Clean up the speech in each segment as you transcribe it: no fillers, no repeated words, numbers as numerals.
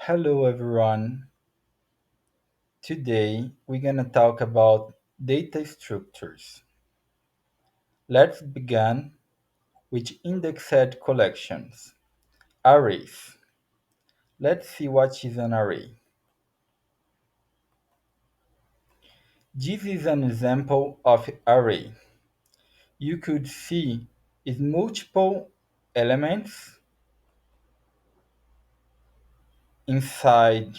Hello everyone. Today we're going to talk about data structures. Let's begin with indexed collections. Arrays. Let's see what is an array. This is an example of array. You could see is multiple elements inside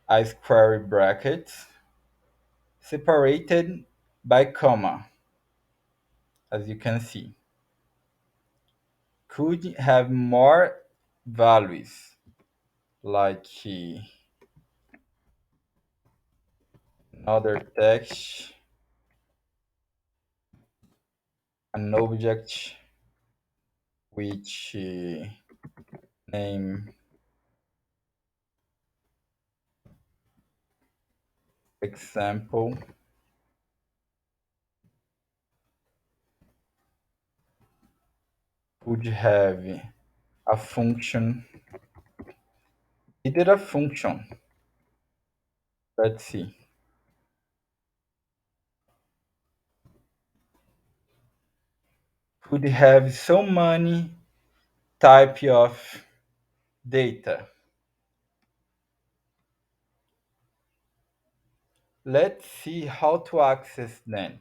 a square bracket separated by comma, as you can see. Could have more values like another text, an object which name example could have a function. It did a function. Let's see. Could have so many type of data. Let's see how to access them.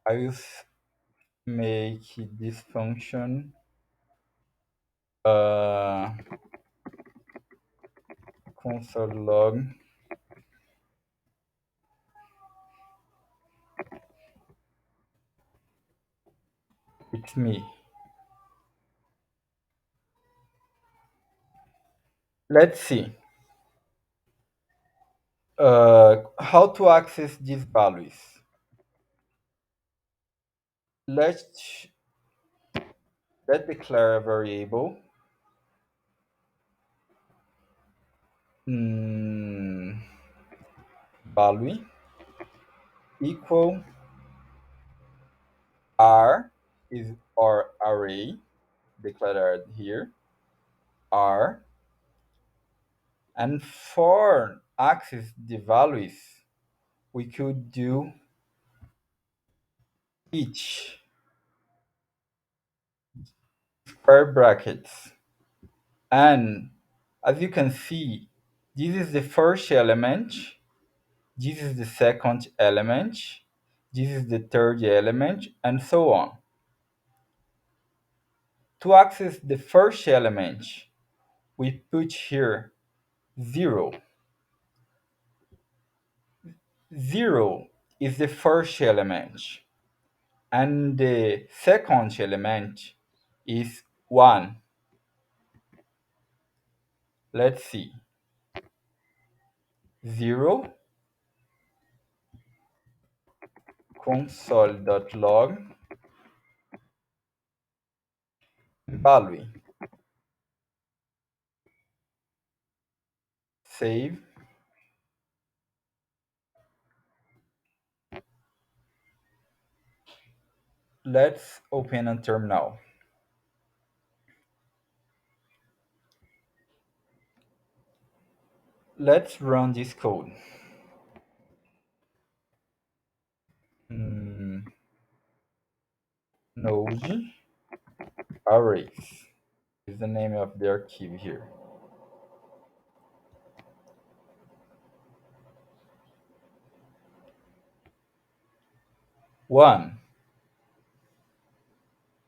I will make this function uh, console log. It's me. Let's see how to access these values. Let's declare a variable mm, value equal r is our array declared here r, and for access the values we could do each square brackets, and as you can see this is the first element, this is the second element, this is the third element, and so on. To access the first element, we put here 0. 0 is the first element, and the second element is 1. Let's see. 0 console.log value. Save. Let's open a terminal. Let's run this code. Node arrays is the name of the archive here. One.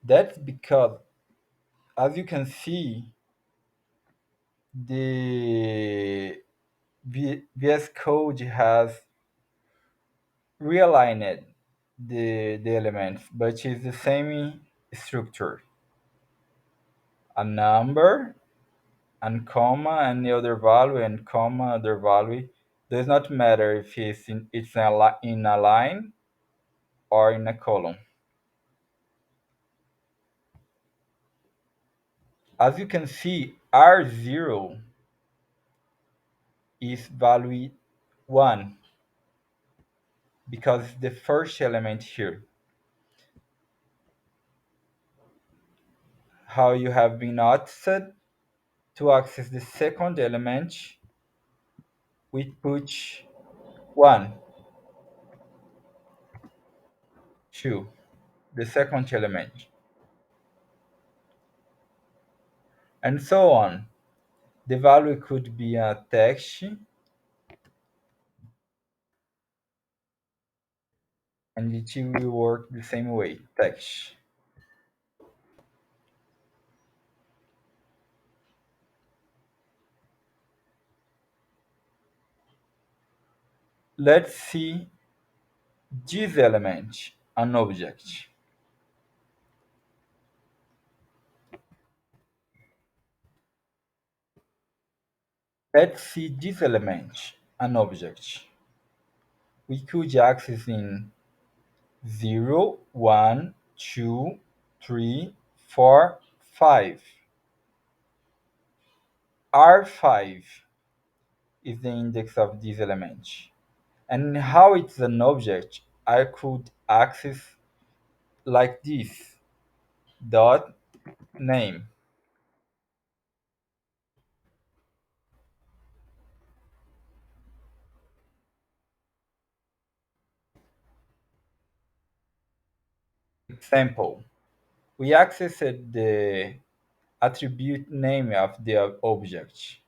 That's because, as you can see, the VS Code has realigned the elements, but it's the same structure. A number and comma and the other value and comma other value. Does not matter if in a line or in a column. As you can see, R0 is value 1 because it's the first element here. How you have been noticed, To access the second element, we put 1, 2, the second element, and so on. The value could be a text, and it will work the same way, text. Let's see this element, an object. Let's see this element, an object. We could access in 0, 1, 2, 3, 4, 5. R5 is the index of this element. And how it's an object, I could access like this, dot name. Example, we accessed the attribute name of the object.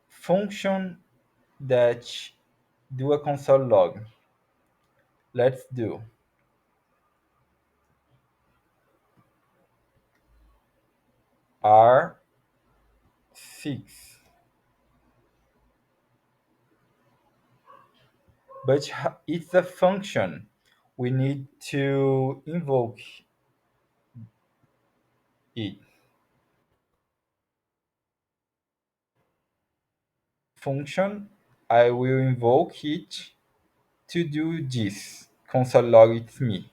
Function that do a console log. Let's do R6. But it's a function. We need to invoke it. Function, I will invoke it to do this. Console log it's me.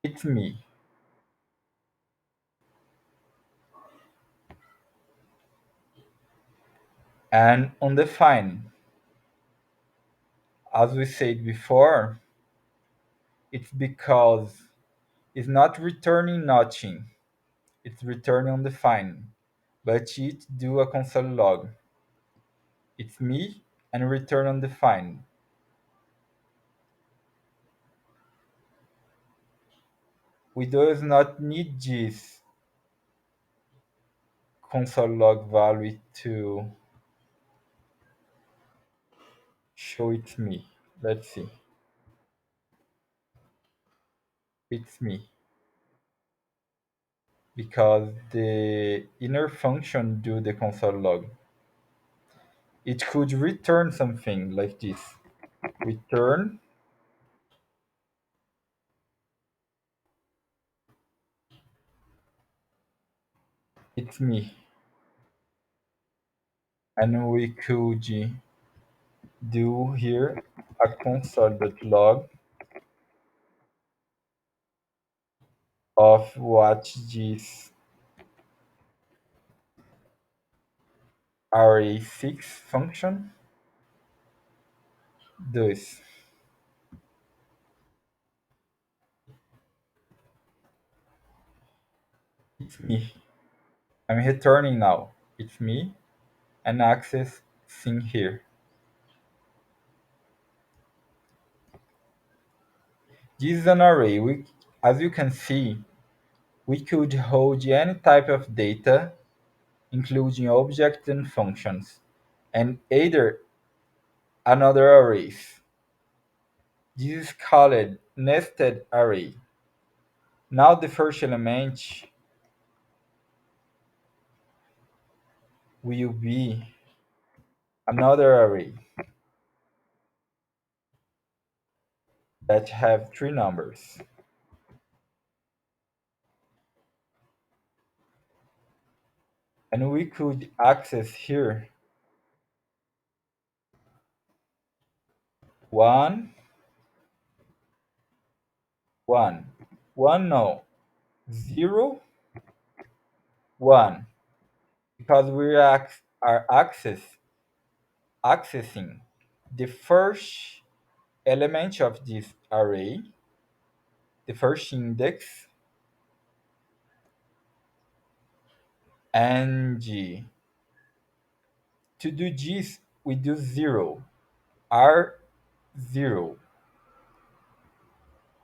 It's me. And on the find, as we said before, it's because it's not returning nothing. It's returning on the find. But it do a console log. It's me and return on the find. We does not need this console log value to show it's me. Let's see. It's me. Because the inner function do the console log. It could return something like this. Return, it's me. And we could do here a console.log of what this array6 function does. It's me. I'm returning now. It's me and access thing here. This is an array. As you can see, we could hold any type of data, including objects and functions, and either another arrays. This is called nested array. Now the first element will be another array that have three numbers. And we could access here one, one, one no, zero, one, because we are accessing the first element of this array, the first index, and to do this, we do 0, R0.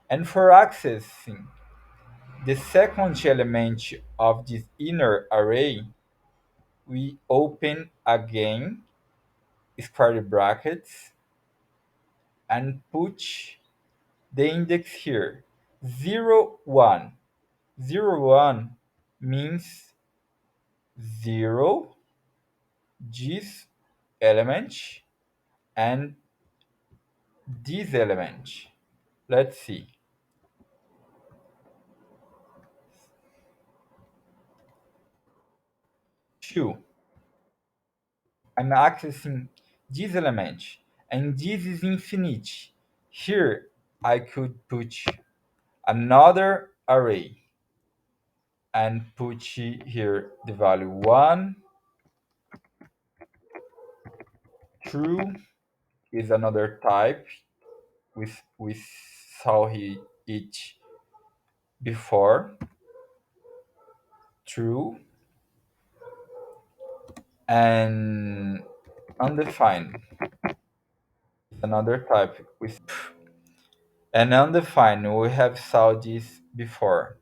And for accessing the second element of this inner array, we open again square brackets and put the index here, 0, 1. 0, 1 means 0, this element, and this element. Let's see. 2. I'm accessing this element, and this is infinite. Here, I could put another array and put here the value 1. True is another type. We saw it before. True and undefined is another type. And undefined, we have saw this before.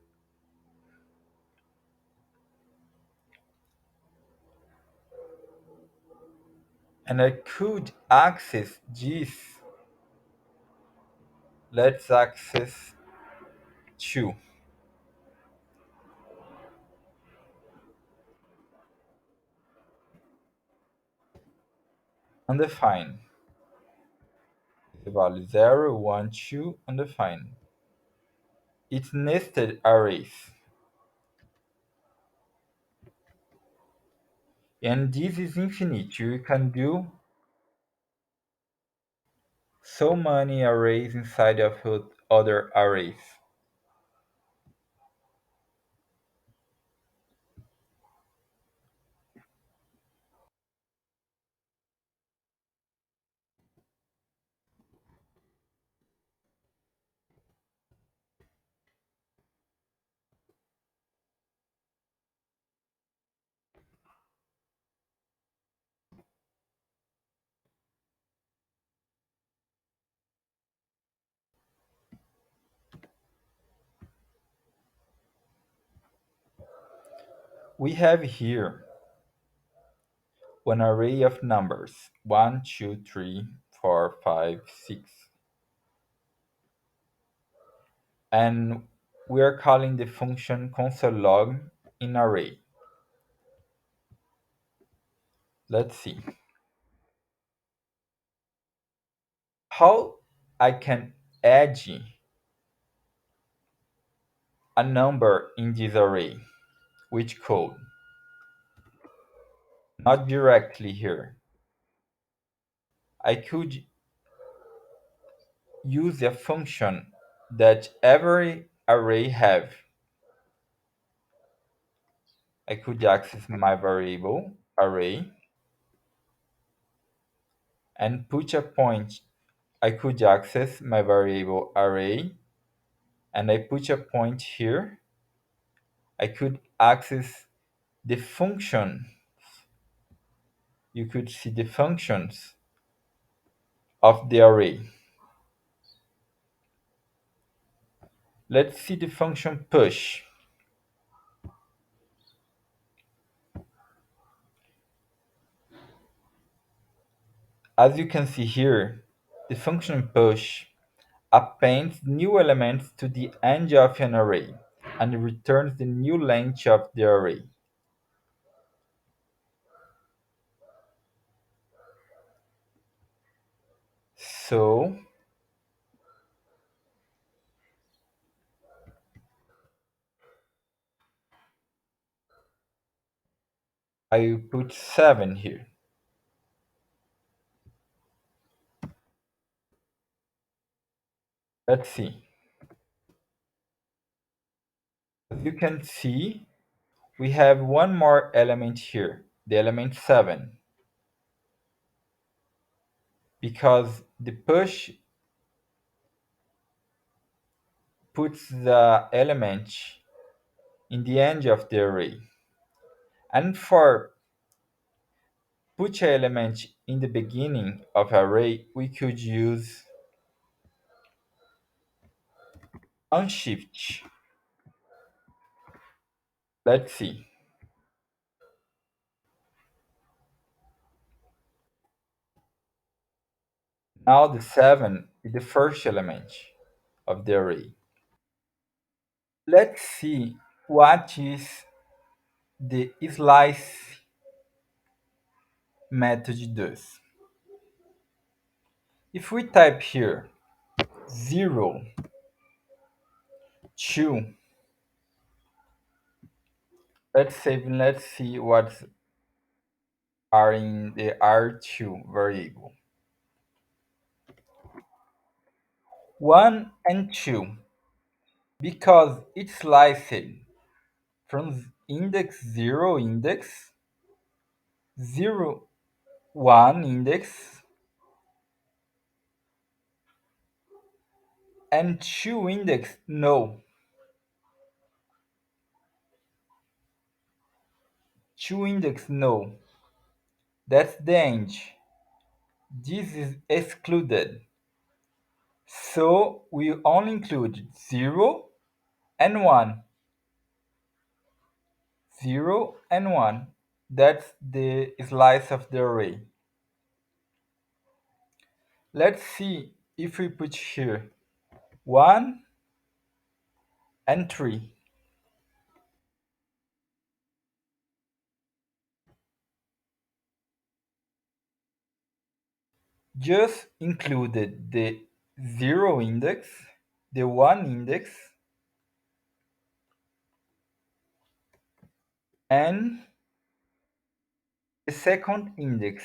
And I could access this. Let's access 2. Undefined. The value 0, 1, 2, undefined. It's nested arrays. And this is infinite. You can do so many arrays inside of other arrays. We have here an array of numbers 1, 2, 3, 4, 5, 6. And we are calling the function console log in array. Let's see how I can add a number in this array. Which code? Not directly here. I could use a function that every array have. I could access my variable array and put a point. I could access my variable array and I put a point here. I could access the function. You could see the functions of the array. Let's see the function push. As you can see here, the function push appends new elements to the end of an array and returns the new length of the array. So I will put 7 here. Let's see. As you can see, we have one more element here, the element 7. Because the push puts the element in the end of the array. And for put an element in the beginning of array, we could use unshift. Let's see. Now the 7 is the first element of the array. Let's see what is the slice method does. If we type here 0, 2, let's save and let's see what are in the R2 variable. 1 and 2, because it's sliced from index 0 index, 0, 1 index, and 2 index no. 2 index no. That's the end. This is excluded. So we only include 0 and 1. 0 and 1. That's the slice of the array. Let's see if we put here 1 and 3. Just included the 0 index, the 1 index, and the second index.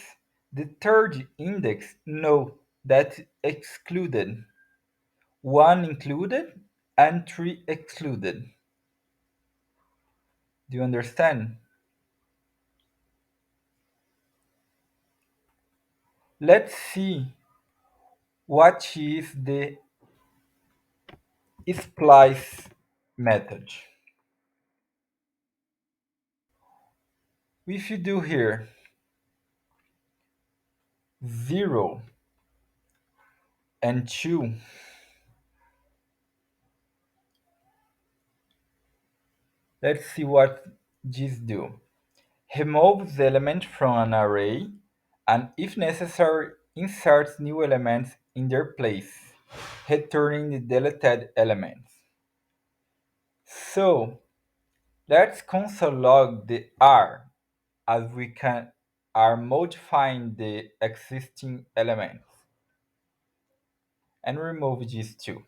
The third index, no, that's excluded. 1 included and 3 excluded. Do you understand? Let's see what is the splice method. If you do here 0 and 2, let's see what this do. Remove the element from an array and, if necessary, insert new elements in their place, returning the deleted elements. So let's console log the R, as we can are modifying the existing elements, and remove these two.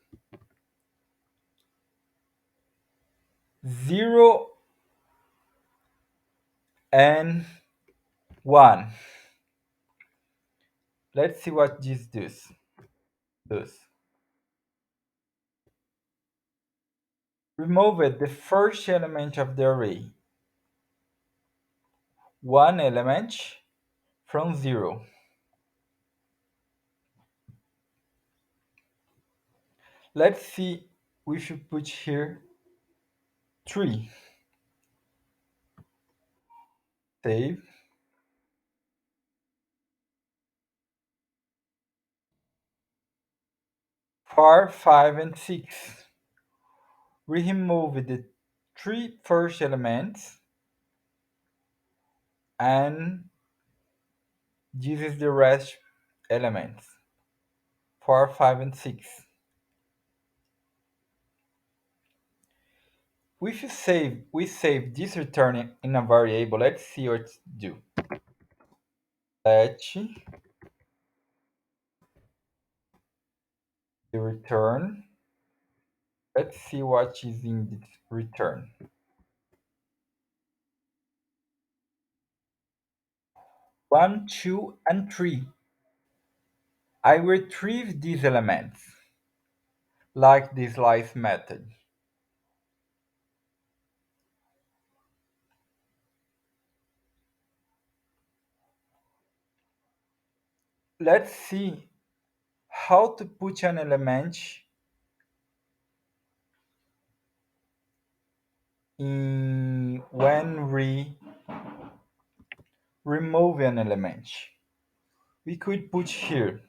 0 and 1. Let's see what this does. Remove the first element of the array, one element from 0. Let's see, we should put here 3. Save. 4, 5, and 6. We remove the 3 first elements, and this is the rest elements, 4, 5, and 6. We save this return in a variable. Let's see what it do. Let the return. Let's see what is in the return. 1, 2, and 3. I retrieve these elements, like the slice method. Let's see how to put an element when we remove an element. We could put here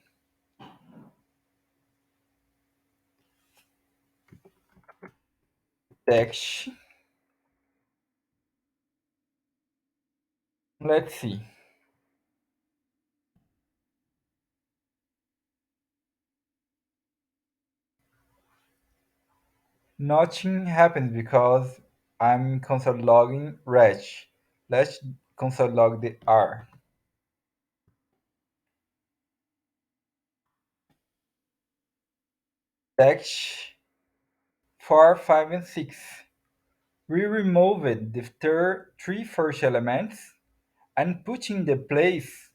text. Let's see. Nothing happens because I'm console logging wretch. Let's console log the R. Text 4, 5, and 6. We removed the three first elements and put in the place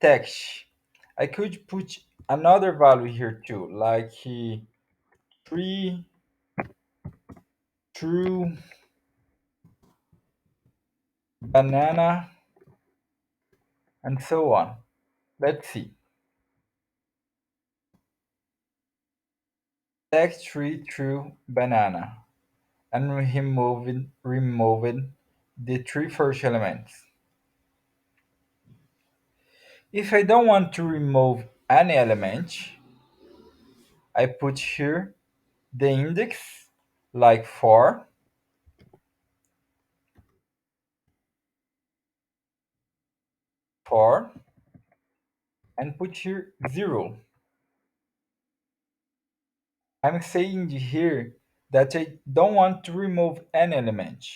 text. I could put another value here too, like 3, true, banana, and so on. Let's see. Text 3, true, banana, and removed the three first elements. If I don't want to remove any element, I put here the index like 4, 4, and put here 0. I'm saying here that I don't want to remove any element,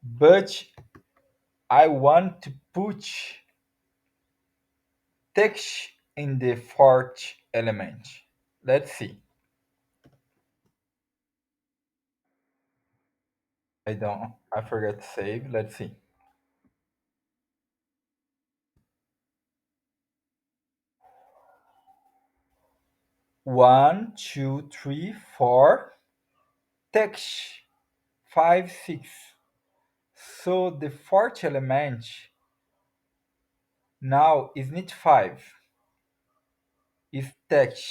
but I want to put text in the fourth element. Let's see. I forgot to save. Let's see. 1, 2, 3, 4, text 5, 6. So the fourth element now is not 5, is text.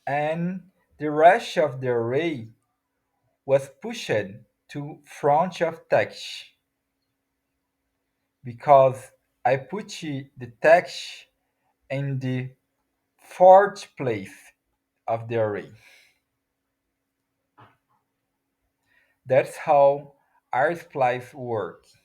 And the rest of the array was pushed to front of text because I put the text in the fourth place of the array. That's how rsplice works.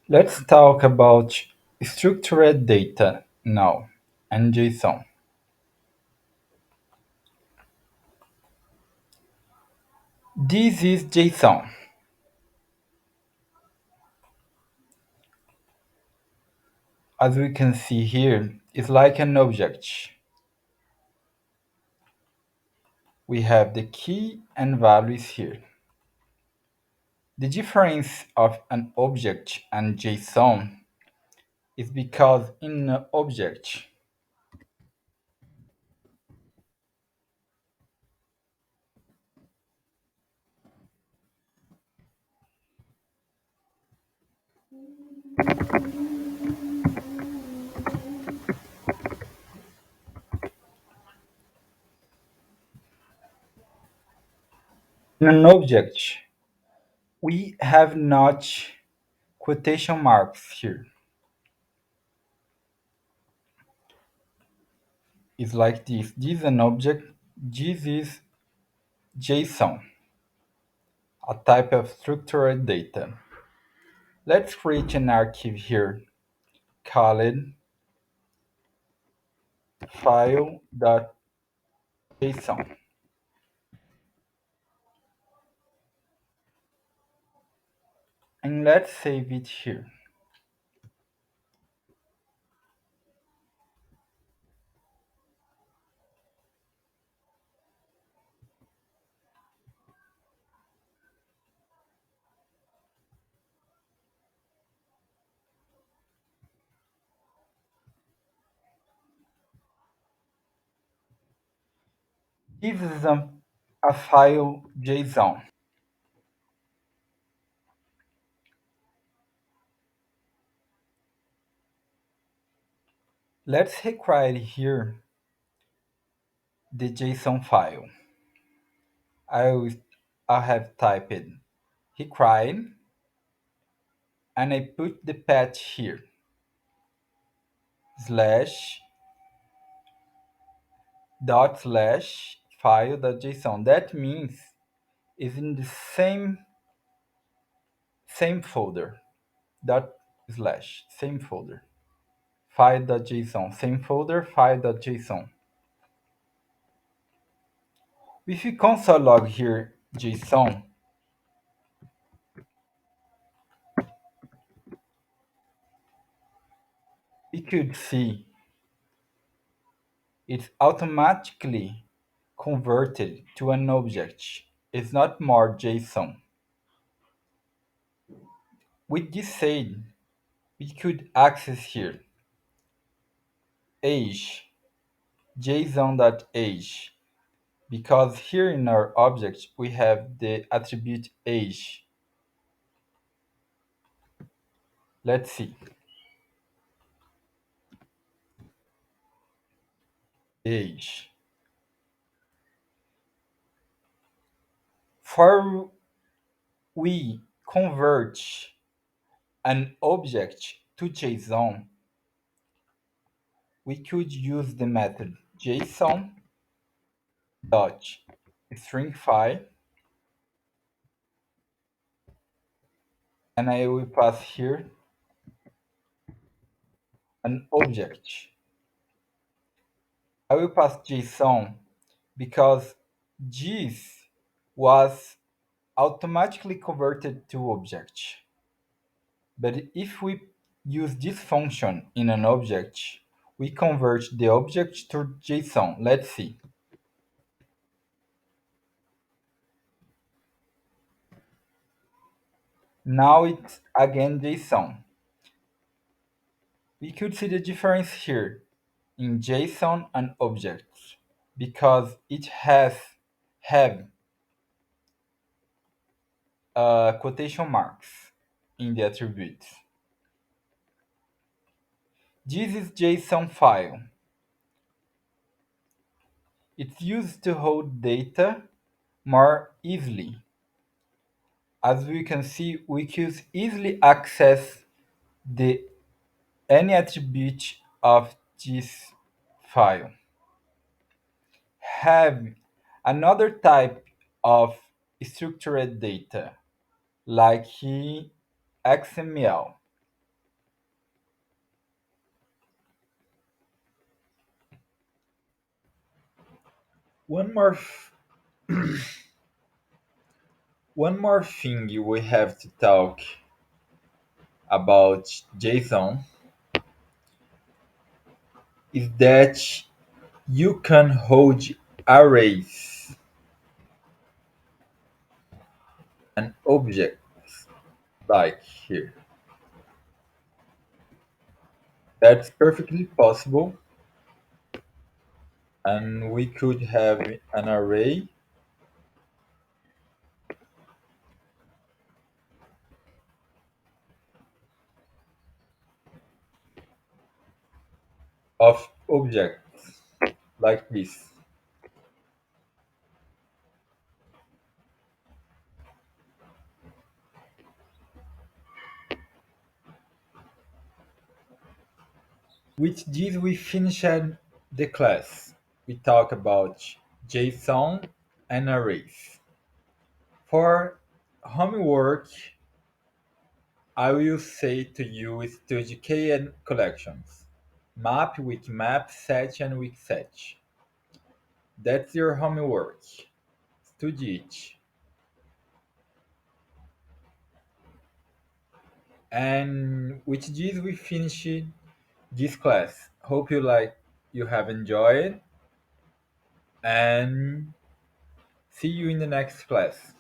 Let's talk about structured data now and JSON. This is JSON. As we can see here, it's like an object. We have the key and values here. The difference of an object and JSON is because in an object, in an object, we have not quotation marks here. It's like this. This is an object. This is JSON, a type of structured data. Let's create an archive here called file.json and let's save it here. This is a file JSON. Let's recreate here the JSON file. I will, I have typed recreate and I put the path here slash dot slash file.json. That means it's in the same folder dot slash same folder file.json same folder file.json. If we console log here JSON, we could see it's automatically converted to an object. It's not more JSON. With this said, we could access here age json.age because here in our object we have the attribute age. Let's see age. For we convert an object to JSON, we could use the method JSON dot stringify, and I will pass here an object. I will pass JSON because this was automatically converted to object. But if we use this function in an object, we convert the object to JSON. Let's see. Now it's again JSON. We could see the difference here in JSON and objects because it has have quotation marks in the attributes. This is JSON file. It's used to hold data more easily. As we can see, we can easily access the any attribute of this file. Have another type of structured data like XML. One more one more thing we have to talk about JSON is that you can hold arrays and objects like here. That's perfectly possible, and we could have an array of objects like this. With this, we finished the class. We talk about JSON and arrays. For homework, I will say to you study K and collections. Map, Wikimap, Set, and Wikset. That's your homework. Study it. And with this, we finish this class. Hope you have enjoyed, and see you in the next class.